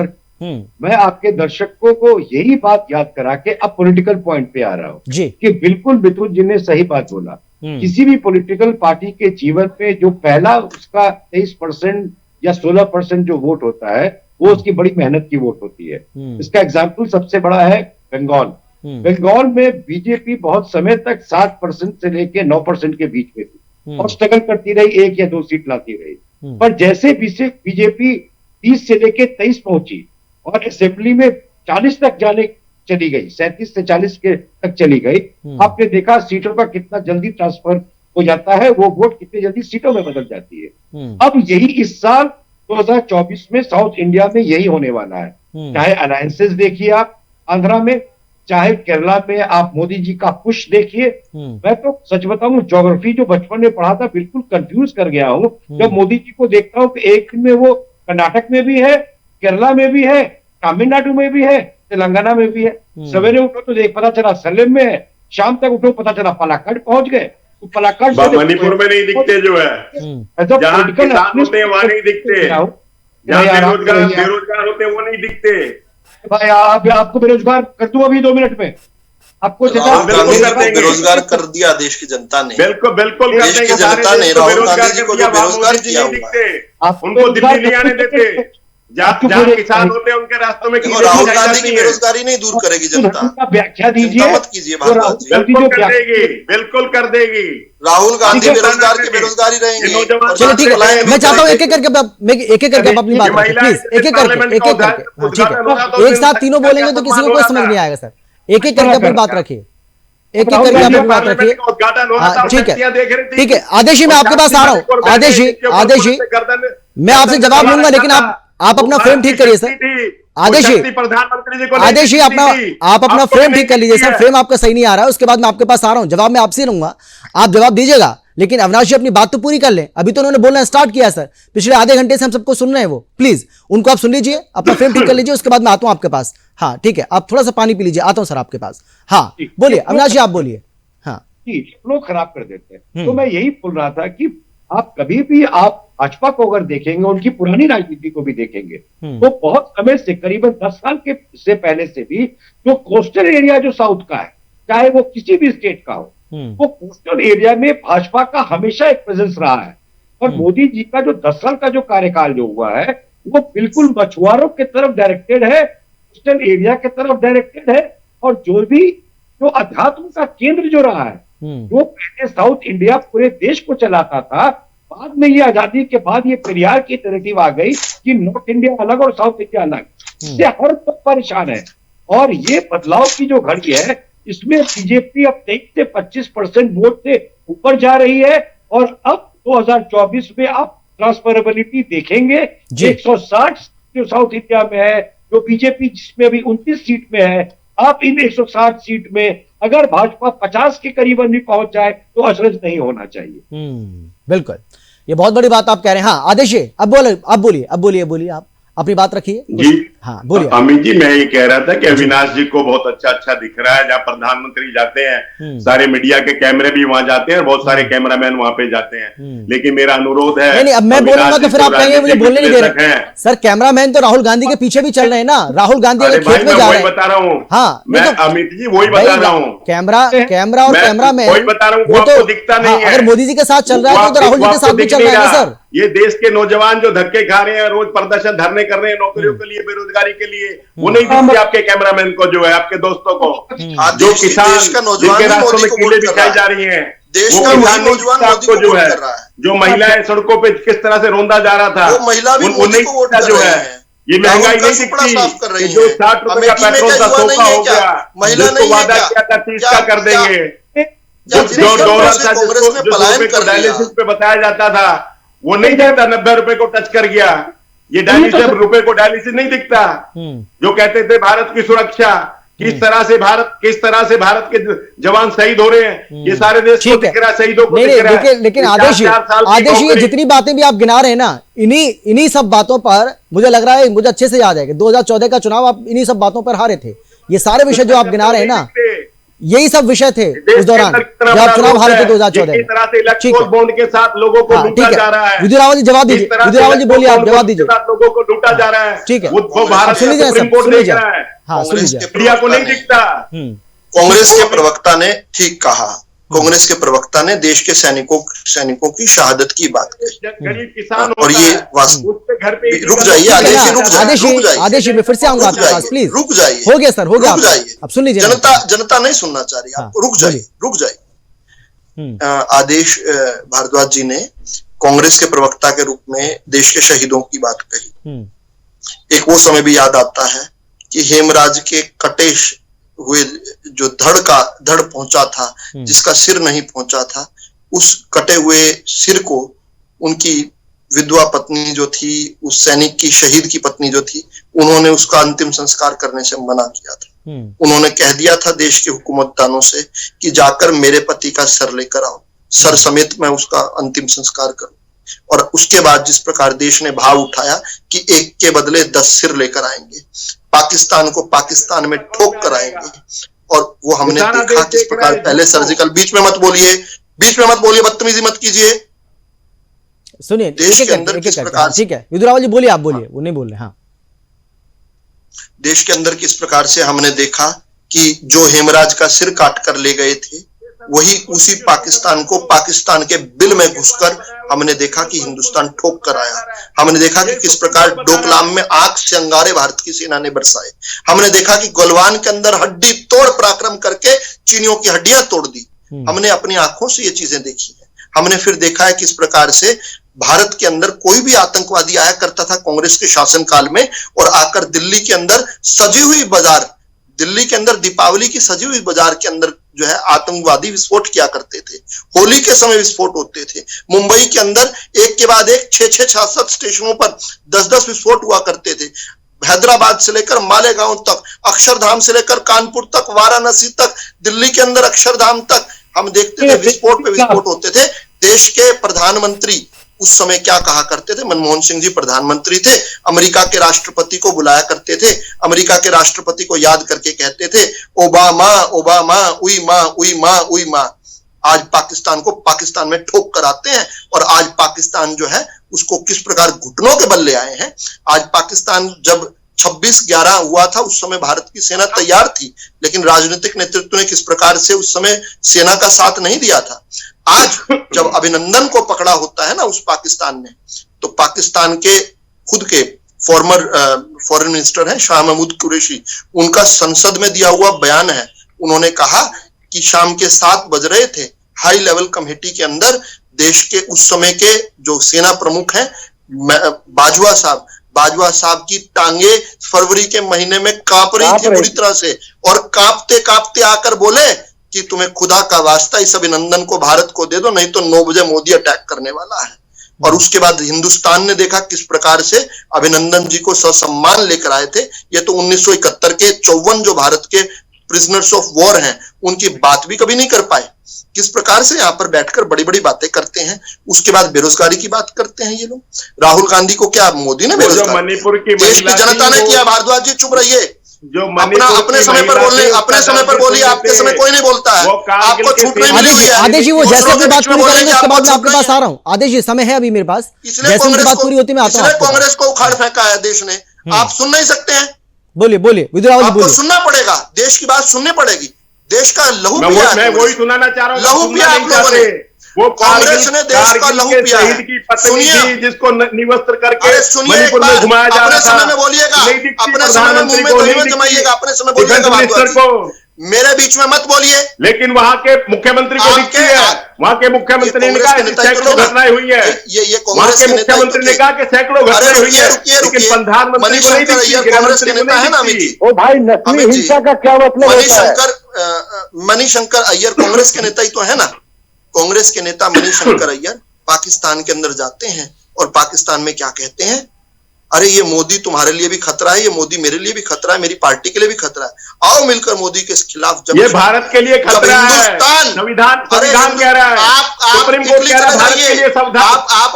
मैं आपके दर्शकों को यही बात याद करा के अब पॉलिटिकल पॉइंट पे आ रहा हूँ कि बिल्कुल मिथुन जी ने सही बात बोला। किसी भी पॉलिटिकल पार्टी के जीवन में जो पहला उसका 23% या 16% जो वोट होता है, वो उसकी बड़ी मेहनत की वोट होती है। इसका एग्जाम्पल सबसे बड़ा है बंगाल। बंगाल में बीजेपी बहुत समय तक 7% से लेके 9% के बीच में थी और स्ट्रगल करती रही, 1 या 2 सीट लाती रही। पर जैसे बीजेपी 30 से लेके 23 पहुंची और असेंबली में 40 तक जाने चली गई, 37 से 40 के तक चली गई, आपने देखा सीटों का कितना जल्दी ट्रांसफर हो जाता है, वो वोट कितनी जल्दी सीटों में बदल जाती है। अब यही इस साल 2024 में साउथ इंडिया में यही होने वाला है। चाहे अलायंसेस देखिए आप आंध्रा में, चाहे केरला में आप मोदी जी का पुश देखिए। मैं तो सच बताऊं, ज्योग्राफी जो बचपन में पढ़ा था बिल्कुल कंफ्यूज कर गया हूं जब मोदी जी को देखता हूं कि एक दिन में वो कर्नाटक में भी है, केरला में भी है, तमिलनाडु में भी है, तेलंगाना में भी है। सवेरे उठो तो देख पता चला सलेम में है, शाम तक उठो पता चला पलाक्कड़ पहुंच गए। तो पलाक्कड़ मणिपुर में नहीं दिखते जो है, जहाँ किसान होते हैं वहां नहीं दिखते, जहाँ बेरोजगार होते हैं वो नहीं दिखते। भाई आपको बेरोजगार कर दूं अभी 2 मिनट में, आपको बेरोजगार कर दिया देश की जनता ने। बिल्कुल देश की जनता ने राहुल गांधी जी को जो बेरोजगार किया हुआ है, उनको दिल्ली नहीं आने देते। जहाँ किसान होते हैं उनके रास्तों में राहुल गांधी की बेरोजगारी नहीं दूर करेगी जनता। व्याख्या दीजिए, मत कीजिए भारद्वाज जी। बिल्कुल कर देगी। राहुल गांधी बेरोजगार की बेरोजगारी रहेंगे। चलो ठीक है, मैं चाहता हूँ एक एक करके अपनी बात रखें प्लीज, एक एक करके। ठीक है, एक साथ तीनों बोलेंगे तो किसी को कोई समझ नहीं आएगा सर। एक एक करके अपनी बात रखिए, एक एक करके अपनी बात रखिए। ठीक है आदेश जी, मैं आपके पास आ रहा हूँ। आदेश जी मैं आपसे जवाब लूंगा, लेकिन आप अपना फ्रेम ठीक करिए सर। आदेश जी आप अपना फ्रेम ठीक कर लीजिए सर। फ्रेम आपका सही नहीं आ रहा है, उसके बाद मैं आपके पास आ रहा हूं, जवाब मैं आपसे लूंगा, आप जवाब दीजिएगा। लेकिन अविनाश जी अपनी बात तो पूरी कर लें, अभी तो उन्होंने बोलना स्टार्ट किया सर, पिछले आधे घंटे से हम सबको सुन रहे हैं वो। प्लीज उनको आप सुन लीजिए, अपना फ्रेम ठीक कर लीजिए, उसके बाद मैं आता हूं आपके पास। हाँ ठीक है, आप थोड़ा सा पानी पी लीजिए, आता हूं सर आपके पास। हाँ बोलिए अविनाश जी, आप बोलिए। हाँ लोग खराब कर देते हैं, तो मैं यही बोल रहा था कि आप कभी भी आप भाजपा को अगर देखेंगे, उनकी पुरानी राजनीति को भी देखेंगे, तो बहुत समय से करीबन 10 साल के से पहले से भी जो कोस्टल एरिया जो साउथ का है, चाहे वो किसी भी स्टेट का हो, वो कोस्टल एरिया में भाजपा का हमेशा एक प्रेजेंस रहा है। और मोदी जी का जो 10 साल का जो कार्यकाल जो हुआ है, वो बिल्कुल मछुआरों की तरफ डायरेक्टेड है, कोस्टल एरिया की तरफ डायरेक्टेड है। और जो अध्यात्म का केंद्र जो रहा है, जो पहले साउथ इंडिया पूरे देश को चलाता था, बाद में ये आजादी के बाद ये पेरियार की नैरेटिव आ गई कि नॉर्थ इंडिया अलग और साउथ इंडिया अलग, इससे हर कोई परेशान है। और ये बदलाव की जो घड़ी है, इसमें बीजेपी अब 23 से 25% वोट से ऊपर जा रही है। और अब 2024 में आप ट्रांसफरेबिलिटी देखेंगे, 160 जो साउथ इंडिया में है, जो बीजेपी जिसमें अभी 29 सीट में है, अब इन 160 सीट में अगर भाजपा 50 के करीबन भी पहुंच जाए तो अचरज नहीं होना चाहिए। बिल्कुल, ये बहुत बड़ी बात आप कह रहे हैं। हाँ आदेश, अब बोलिए आप अपनी बात रखिए जी। हाँ बोलिए। अमित जी, मैं ये कह रहा था कि अविनाश जी को बहुत अच्छा दिख रहा है। जहाँ प्रधानमंत्री जाते हैं सारे मीडिया के कैमरे भी वहां जाते हैं, बहुत सारे कैमरामैन वहां पे जाते हैं। लेकिन मेरा अनुरोध है, नहीं अब मैं बोलूंगा तो फिर आप कहेंगे मुझे बोलने नहीं दे रहे। सर कैमरामैन तो राहुल गांधी के पीछे भी चल रहे हैं ना, राहुल गांधी अगर खेत में जा रहे हैं। बता रहा हूँ, हाँ मैं अमित जी वही बता रहा हूँ। कैमरा और कैमरामैन वही बता रहा हूँ, वो तो दिखता नहीं है। अगर मोदी जी के साथ चल रहा है तो राहुल जी के साथ भी चल रहा है ना सर। ये देश के नौजवान जो धक्के खा रहे हैं, रोज प्रदर्शन धरने कर रहे हैं नौकरियों के लिए, बेरोजगारी के लिए, वो नहीं दिखते आपके कैमरामैन को, जो है आपके दोस्तों को, जो किसान जिनके रास्तों में कीले बिछाई जा रही हैं, देश का नौजवान आपको जो है, जो महिलाएं सड़कों पे किस तरह से रोंदा जा रहा था, वो नहीं जो है, ये महंगाई नहीं दिखती, जो 60 रुपए का पेट्रोल का सोखा हो गया, जिसको वादा किया था 30 का कर देंगे, जो डॉलर था जिसको डायलिसिस पे बताया जाता था, वो नहीं दिखता, 90 रुपए को टच कर गया। ये डायलिसिस रुपए को डायलिसिस नहीं दिखता। जो कहते थे भारत की सुरक्षा, किस तरह से भारत के जवान शहीद हो रहे हैं, ये सारे देश को दिख रहा है, शहीदों को दिख रहा है। लेकिन आदेश ये जितनी बातें भी आप गिना रहे हैं ना, इन्हीं सब बातों पर मुझे लग रहा है, मुझे अच्छे से याद है कि 2014 का चुनाव आप इन्हीं सब बातों पर हारे थे। ये सारे विषय जो आप गिना रहे हैं ना, यही सब विषय थे उस दौरान जब आप चुनाव हारे थे 2014 में। ठीक है, बॉन्ड के साथ लोगों को लूटा जा रहा है। विधु रावल जी जवाब दीजिए, विधु रावल जी बोलिए, आप जवाब दीजिए। लोगों को लूटा जा रहा है, ठीक है, वो भारत सुन लीजिए, हाँ सुन लीजिए, मीडिया को नहीं दिखता। कांग्रेस के प्रवक्ता ने ठीक कहा, कांग्रेस के प्रवक्ता ने देश के सैनिकों की शहादत की बात कही। गरीब किसान और ये रुक जाइए आदेश, मैं फिर से आऊंगा आपके पास, प्लीज रुक जाइए। हो गया सर, हो गया, अब सुन लीजिए। जनता नहीं सुनना चाह रही, आपको रुक जाइए। आदेश भारद्वाज जी ने कांग्रेस के प्रवक्ता के रूप में देश के शहीदों की बात कही। एक वो समय भी याद आता है कि हेमराज के कटे हुए जो धड़ पहुंचा था, जिसका सिर नहीं पहुंचा था, उस कटे हुए सिर को उनकी विधवा पत्नी जो थी, उस सैनिक की, शहीद की पत्नी जो थी, उन्होंने उसका अंतिम संस्कार करने से मना किया था। उन्होंने कह दिया था देश के हुकूमतदानों से कि जाकर मेरे पति का सर लेकर आओ, सर समेत मैं उसका अंतिम संस्कार करूं। और उसके बाद जिस प्रकार देश ने भाव उठाया कि एक के बदले 10 सिर लेकर आएंगे, पाकिस्तान को पाकिस्तान में ठोक कर आएंगे, और वो हमने देखा किस प्रकार पहले सर्जिकल, बीच में मत बोलिए, बदतमीजी मत कीजिए। सुनिए, देश के अंदर किस प्रकार, ठीक है विधु रावल जी बोलिए, आप बोलिए, वो नहीं बोल रहे। हाँ, देश के अंदर किस प्रकार से हमने देखा कि जो हेमराज का सिर काट कर ले गए थे, वही उसी पाकिस्तान को पाकिस्तान के बिल में घुसकर हमने देखा कि हिंदुस्तान ठोक कर आया। हमने देखा कि किस प्रकार डोकलाम में आग से अंगारे भारत की सेना ने बरसाए। हमने देखा कि गलवान के अंदर हड्डी तोड़ पराक्रम करके चीनियों की हड्डियां तोड़ दी। हमने अपनी आंखों से ये चीजें देखी है। हमने फिर देखा है किस प्रकार से भारत के अंदर कोई भी आतंकवादी आया करता था कांग्रेस के शासनकाल में, और आकर दिल्ली के अंदर सजी हुई बाजार, दिल्ली के अंदर दीपावली की सजी हुई बाजार के अंदर जो है आतंकवादी विस्फोट किया करते थे। होली के समय विस्फोट होते थे। मुंबई के अंदर एक के बाद एक 6-6 स्टेशनों पर 10-10 विस्फोट हुआ करते थे। हैदराबाद से लेकर मालेगांव तक, अक्षरधाम से लेकर कानपुर तक, वाराणसी तक, दिल्ली के अंदर अक्षरधाम तक हम देखते थे विस्फोट पे विस्फोट होते थे। देश के प्रधानमंत्री उस समय क्या कहा करते थे? मनमोहन सिंह जी प्रधानमंत्री थे, अमेरिका के राष्ट्रपति को बुलाया करते थे, अमेरिका के राष्ट्रपति को याद करके कहते थे ओबामा ओबामा, उई माँ उई माँ उई माँ। आज पाकिस्तान को पाकिस्तान में ठोक कर आते हैं, और आज पाकिस्तान जो है उसको किस प्रकार घुटनों के बल ले आए हैं। आज पाकिस्तान जब 26/11 हुआ था, उस समय भारत की सेना तैयार थी, लेकिन राजनीतिक नेतृत्व ने किस प्रकार से उस समय सेना का साथ नहीं दिया था। आज जब अभिनंदन को पकड़ा होता है ना उस पाकिस्तान ने, तो पाकिस्तान के खुद के फॉर्मर फॉरेन मिनिस्टर हैं शाह महमूद कुरैशी, उनका संसद में दिया हुआ बयान है। उन्होंने कहा कि शाम के 7 बज रहे थे, हाई लेवल कमेटी के अंदर देश के उस समय के जो सेना प्रमुख हैं बाजवा साहब की टांगे फरवरी के महीने में कांप रही थी बुरी तरह से, और कांपते कांपते आकर बोले कि तुम्हें खुदा का वास्ता इस अभिनंदन को भारत को दे दो, नहीं तो 9 बजे मोदी अटैक करने वाला है। और उसके बाद हिंदुस्तान ने देखा किस प्रकार से अभिनंदन जी को ससम्मान लेकर आए थे। ये तो 1971 के 54 जो भारत के प्रिजनर्स ऑफ वॉर हैं उनकी बात भी कभी नहीं कर पाए। किस प्रकार से यहाँ पर बैठकर बड़ी बड़ी बातें करते हैं। उसके बाद बेरोजगारी की बात करते हैं ये लोग। राहुल गांधी को क्या मोदी ने बेरोजगार, मणिपुर की देश की जनता ने किया। भारद्वाज जी चुप रहिए, जो अपने समय पर बोलने, अपने समय पर बोलिए। आपके समय कोई नहीं बोलता है, आपको छूट नहीं मिली हुई है। आदेश जी वो जैसे अपनी बात पूरी करेंगे उसके बाद मैं आपके पास आ रहा हूँ। आदेश जी समय है अभी मेरे पास, जैसे उनकी बात पूरी होती मैं आता हूँ। कांग्रेस को उखाड़ फेंका है देश ने, आप सुन नहीं सकते हैं। बोलिए बोलिए विद्युत रावल जी, आपको बोलिए। सुनना पड़ेगा, देश की बात सुननी पड़ेगी। देश का लहू पिया है, मैं वही सुनाना चाह रहा हूँ। लहू पिया आप लोगों ने। वो कांग्रेस ने देश का लहू पिया है। की पत्नी थी जिसको निवस्त्र करके सुनिए, मणिपुर में घुमाया जा रहा था। अपने समय में बोलिएगा, अपने समय में मुंह में दही में जमाइएगा, अपने समय बोलिएगा। मेरे बीच में मत बोलिए। लेकिन वहां के मुख्यमंत्री को दिखती है, वहां के मुख्यमंत्री ने कहा कि सैकड़ों घटनाएं हुई है। ये वहां के मुख्यमंत्री ने कहा कि सैकड़ों घटनाएं हुई है, लेकिन प्रधानमंत्री को नहीं दिखती, कांग्रेस के नेता है ना अमित जी। ओ भाई, नस्ली हिंसा का क्या मतलब होता है? मणिशंकर अय्यर कांग्रेस के नेता ही तो है ना। कांग्रेस के नेता मणिशंकर अय्यर पाकिस्तान के अंदर जाते हैं और पाकिस्तान में क्या कहते हैं, अरे ये मोदी तुम्हारे लिए भी खतरा है, ये मोदी मेरे लिए भी खतरा है, मेरी पार्टी के लिए भी खतरा है। आओ मिलकर मोदी के खिलाफ जब ये भारत के लिए खतरा है। संविधान कह रहा है, सुप्रीम कोर्ट कह रहा है भारत के लिए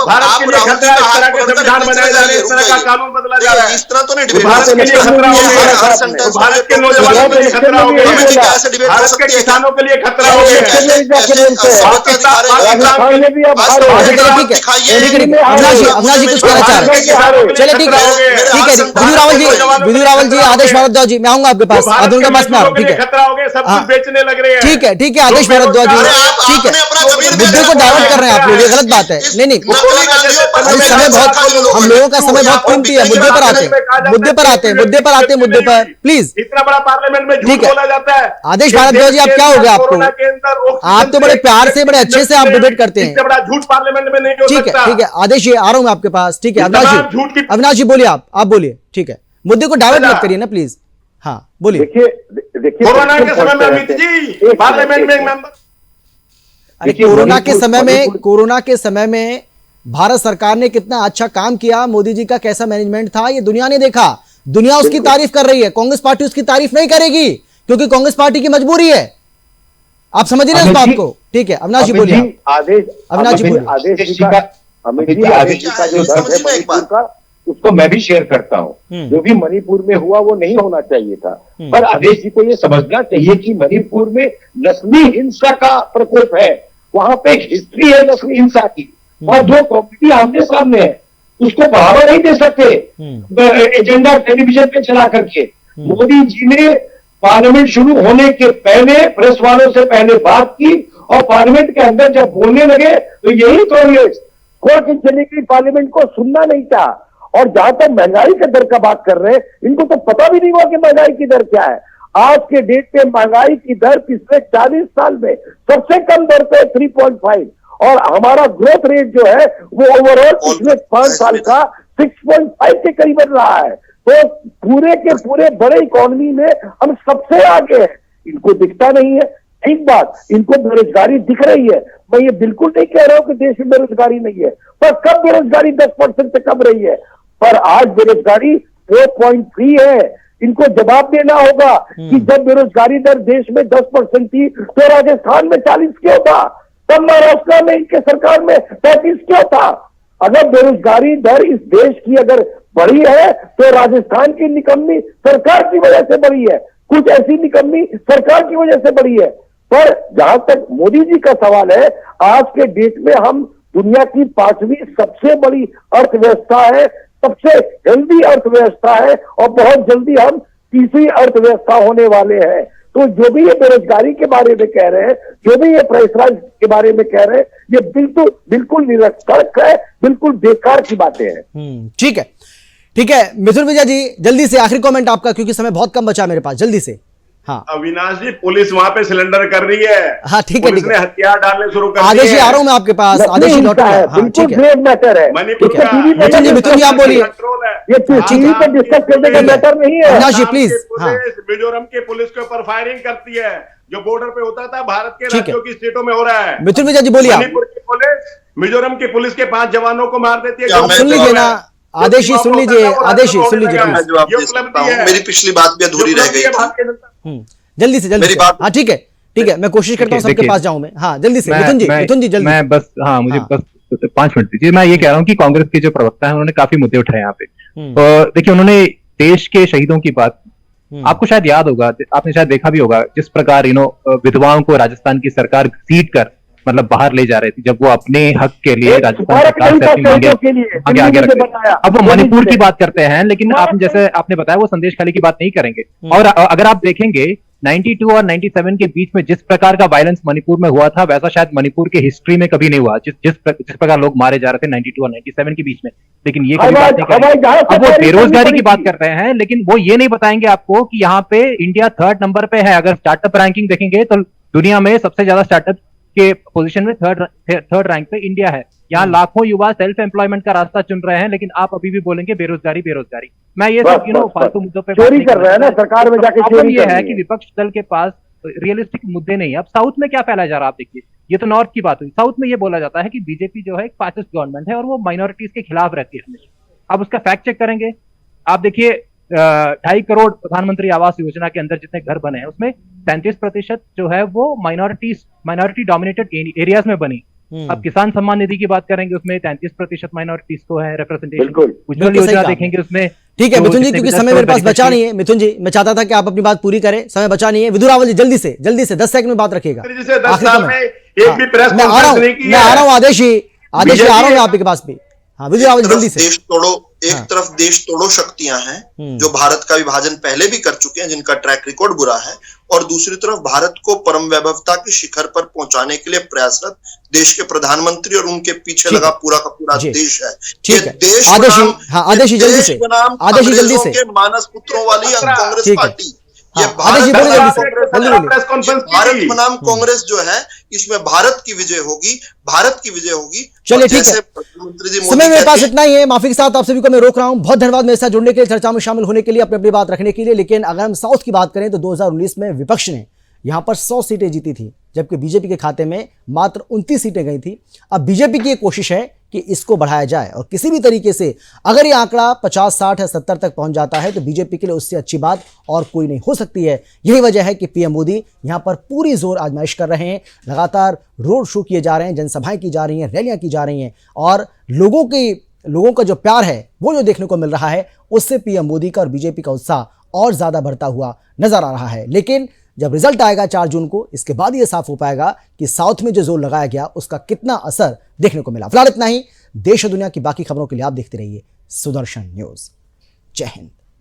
भारत के लिए खतरा है। इस तरह के संविधान बनाए जा रहे हैं, इस तरह का कानून बदला जा रहा है। इस तरह तो नहीं भारत के लिए खतरा हो गया, भारत के नौजवानों के लिए खतरा हो गया, भारत के किसानों के लिए खतरा हो गया। अविनाश जी कुछ कहना चाह रहे हैं? चलिए ठीक है विद्युत रावल जी, आदेश भारद्वाज जी, मैं आऊंगा आपके पास, उनके पास में। ठीक है, खतरा हो गया, सब कुछ बेचने लग रहे हैं। ठीक है आदेश भारद्वाज जी, ठीक है। मुद्दे को डाइवर्ट कर रहे हैं आप लोग, ये गलत बात है। नहीं समय बहुत, हम लोगों का समय बहुत कीमती है। मुद्दे पर आते हैं, मुद्दे पर प्लीज। इतना बड़ा पार्लियामेंट में झूठ बोला जाता है। आदेश भारद्वाज जी, आप क्या हो गया आपको? आप तो बड़े प्यार से, बड़े अच्छे से आप डिबेट करते हैं। इतना बड़ा झूठ पार्लियामेंट में नहीं हो सकता। ठीक है आदेश जी, आ रहा हूं आपके पास। ठीक है अविनाश जी बोलिए, आप बोलिए। ठीक है, मुद्दे को डाइवर्ट मत करिए ना प्लीज। हाँ बोलिए। देखिए कोरोना के समय में अमित जी पार्लियामेंट में अरे कोरोना के समय में भारत सरकार ने कितना अच्छा काम किया, मोदी जी का कैसा मैनेजमेंट था, ये दुनिया ने देखा। दुनिया उसकी तारीफ कर रही है, कांग्रेस पार्टी उसकी तारीफ नहीं करेगी क्योंकि कांग्रेस पार्टी की मजबूरी है। आप समझ रहे हैं इस बात को? ठीक है अविनाश जी बोलिए। अविनाश जी बोलिए। आदेश जी का जो दर्द है मणिपुर का, उसको मैं भी शेयर करता हूँ। जो भी मणिपुर में हुआ वो नहीं होना चाहिए था, पर आदेश जी को ये समझना चाहिए कि मणिपुर में नस्ली हिंसा का प्रकोप है। वहां पे एक हिस्ट्री है नस्ली हिंसा की, और जो कम्युनिटी आमने सामने है उसको बढ़ावा नहीं दे सकते एजेंडा टेलीविजन पे चला करके। मोदी जी ने पार्लियामेंट शुरू होने के पहले प्रेस वालों से पहले बात की, और पार्लियामेंट के अंदर जब बोलने लगे तो यही कांग्रेस खोल के चली गई, पार्लियामेंट को सुनना नहीं चाहा। और जहां तक महंगाई के दर का बात कर रहे हैं, इनको तो पता भी नहीं हुआ कि महंगाई की दर क्या है। आज के डेट में महंगाई की दर पिछले 40 साल में सबसे कम दर पे 3.5, और हमारा ग्रोथ रेट जो है वो ओवरऑल पिछले 5 साल का 6.5 के करीब बढ़ रहा है। तो पूरे के पूरे बड़े इकोनॉमी में हम सबसे आगे हैं। इनको दिखता नहीं है। एक बात, इनको बेरोजगारी दिख रही है। मैं ये बिल्कुल नहीं कह रहा हूं कि देश में बेरोजगारी नहीं है, पर कब बेरोजगारी 10% से कम रही है, पर आज बेरोजगारी 4.3 है। इनको जवाब देना होगा कि जब बेरोजगारी दर देश में 10% थी तो राजस्थान में 40 क्यों था, तब महाराष्ट्र में इनके सरकार में 35 क्यों था। अगर बेरोजगारी दर इस देश की अगर बढ़ी है तो राजस्थान की निकम्मी सरकार की वजह से बढ़ी है, कुछ ऐसी निकम्मी सरकार की वजह से बढ़ी है। पर जहां तक मोदी जी का सवाल है, आज के डेट में हम दुनिया की 5वीं सबसे बड़ी अर्थव्यवस्था है, सबसे हेल्दी अर्थव्यवस्था है, और बहुत जल्दी हम 3वीं अर्थव्यवस्था होने वाले हैं। तो जो भी ये बेरोजगारी के बारे में कह रहे हैं, जो भी ये प्राइस के बारे में कह रहे हैं, ये बिल्कुल निरर्थक है, बिल्कुल बेकार की बातें हैं। ठीक है मिथुन विजय जी, जल्दी से आखिरी कमेंट आपका, क्योंकि समय बहुत कम बचा मेरे पास, जल्दी से। हाँ अविनाश जी, पुलिस वहां पे सिलेंडर कर रही है। हाँ ठीक है, पुलिस ने हथियार डालने शुरू कर दिए। आदेश जी आ रहा हूँ मैं आपके पास, आदेश जी लौट गया। हाँ ठीक है, मैटर है। मणिपुर का मिथुन जी आप बोलिए। कंट्रोल है। ये टीवी पे डिस्कस करने का मैटर नहीं है। अविनाश जी प्लीज। हाँ मिजोरम के पुलिस के ऊपर फायरिंग करती है, जो बॉर्डर पे होता था भारत के ठीक है। राज्यों की स्टेटों में हो रहा है। मिथुन विजय जी बोलिए। मणिपुर की पुलिस मिजोरम की पुलिस के 5 जवानों को मार देती है। क्या मैं सुन लीजिए ना, आदेश जी सुन लीजिए, आदेश जी सुन लीजिए मैं प्लीज। जवाब दे सकता हूं। मेरी पिछली बात भी अधूरी रह गई थी। जल्दी से मेरी बात। हाँ ठीक है, मैं कोशिश करता हूँ सबके पास जाऊं मैं। हाँ जल्दी से मिथुन जी जल्दी। मैं बस मुझे बस 5 मिनट दीजिए। मैं ये कह रहा हूँ कि कांग्रेस के जो प्रवक्ता है उन्होंने काफी मुद्दे उठाए यहाँ पे। और देखिए, उन्होंने देश के शहीदों की बात, आपको शायद याद होगा, आपने शायद देखा भी होगा, जिस प्रकार विधवाओं को राजस्थान की सरकार घसीट कर मतलब बाहर ले जा रही थी, जब वो अपने हक के लिए राजस्थान सरकार से अपनी मांगे आगे रखते। अब वो मणिपुर की बात करते हैं, लेकिन आपने जैसे आपने बताया वो संदेश खाली की बात नहीं करेंगे। और अगर आप देखेंगे 92 और 97 के बीच में जिस प्रकार का वायलेंस मणिपुर में हुआ था, वैसा शायद मणिपुर के हिस्ट्री में कभी नहीं हुआ, जिस प्रकार लोग मारे जा रहे थे 92 और 97 के बीच में। लेकिन ये कभी बात नहीं करेंगे। अब वो बेरोजगारी की बात करते हैं, लेकिन वो ये नहीं बताएंगे आपको कि यहाँ पे इंडिया 3rd नंबर पे है। अगर स्टार्टअप रैंकिंग देखेंगे तो दुनिया में सबसे ज्यादा स्टार्टअप के पोजीशन में थर्ड रैंक पे इंडिया है। यहाँ लाखों युवा सेल्फ एम्प्लॉयमेंट का रास्ता चुन रहे हैं, लेकिन आप अभी भी बोलेंगे बेरोजगारी। मैं ये सब फालतू मुद्दों पे चोरी कर रहे हैं ना, सरकार में जाके चोरी ये है कि विपक्ष दल के पास रियलिस्टिक मुद्दे नहीं है। अब साउथ में क्या फैलाया जा रहा है आप देखिए, ये तो नॉर्थ की बात हुई। साउथ में ये बोला जाता है कि बीजेपी जो है एक फासिस्ट गवर्नमेंट है और वो माइनॉरिटीज के खिलाफ रहती है हमेशा। अब उसका फैक्ट चेक करेंगे, आप देखिए 2.5 करोड़ प्रधानमंत्री आवास योजना के अंदर जितने घर बने हैं उसमें 33% जो है वो माइनॉरिटी डोमिनेटेड एरियाज में बनी। अब किसान सम्मान निधि की बात करेंगे, उसमें 33% माइनॉरिटीज को है रिप्रेजेंटेशन। उज्ज्वल योजना देखेंगे उसमें। ठीक है मिथुन जी, क्योंकि समय मेरे पास बचा नहीं है। मिथुन जी, मैं चाहता था कि आप अपनी बात पूरी करें, समय बचा नहीं है। विधु रावल जी जल्दी से 10 सेकंड में बात रखिएगा। मैं आ रहा हूँ आदेश जी आ रहा हूँ आपके पास भी। हाँ विधु रावल जल्दी से। एक तरफ देश तोड़ो शक्तियां हैं जो भारत का विभाजन पहले भी कर चुके हैं, जिनका ट्रैक रिकॉर्ड बुरा है, और दूसरी तरफ भारत को परम वैभवता के शिखर पर पहुंचाने के लिए प्रयासरत देश के प्रधानमंत्री और उनके पीछे लगा पूरा का पूरा देश है। ठीक है देश आदेश जी जल्दी से, आदेश जी जल्दी से। मानस पुत्रों वाली कांग्रेस पार्टी, ये भारत बनाम कांग्रेस जो है, इसमें भारत की विजय होगी। चलिए ठीक है, समय मेरे पास इतना ही है। माफी के साथ आप सभी को मैं रोक रहा हूं। बहुत धन्यवाद मेरे साथ जुड़ने के लिए, चर्चा में शामिल होने के लिए, अपनी बात रखने के लिए। लेकिन अगर हम साउथ की बात करें तो 2019 में विपक्ष ने यहां पर 100 सीटें जीती थी, जबकि बीजेपी के खाते में मात्र 29 सीटें गई थी। अब बीजेपी की एक कोशिश है कि इसको बढ़ाया जाए, और किसी भी तरीके से अगर ये आंकड़ा 50, 60 या 70 तक पहुंच जाता है तो बीजेपी के लिए उससे अच्छी बात और कोई नहीं हो सकती है। यही वजह है कि पीएम मोदी यहां पर पूरी जोर आजमाइश कर रहे हैं। लगातार रोड शो किए जा रहे हैं, जनसभाएं की जा रही हैं, रैलियां की जा रही हैं, और लोगों का जो प्यार है वो जो देखने को मिल रहा है, उससे पीएम मोदी का और बीजेपी का उत्साह और ज्यादा बढ़ता हुआ नजर आ रहा है। लेकिन जब रिजल्ट आएगा 4 जून को, इसके बाद यह साफ हो पाएगा कि साउथ में जो जोर लगाया गया उसका कितना असर देखने को मिला। फिलहाल इतना ही। देश और दुनिया की बाकी खबरों के लिए आप देखते रहिए सुदर्शन न्यूज। जय हिंद।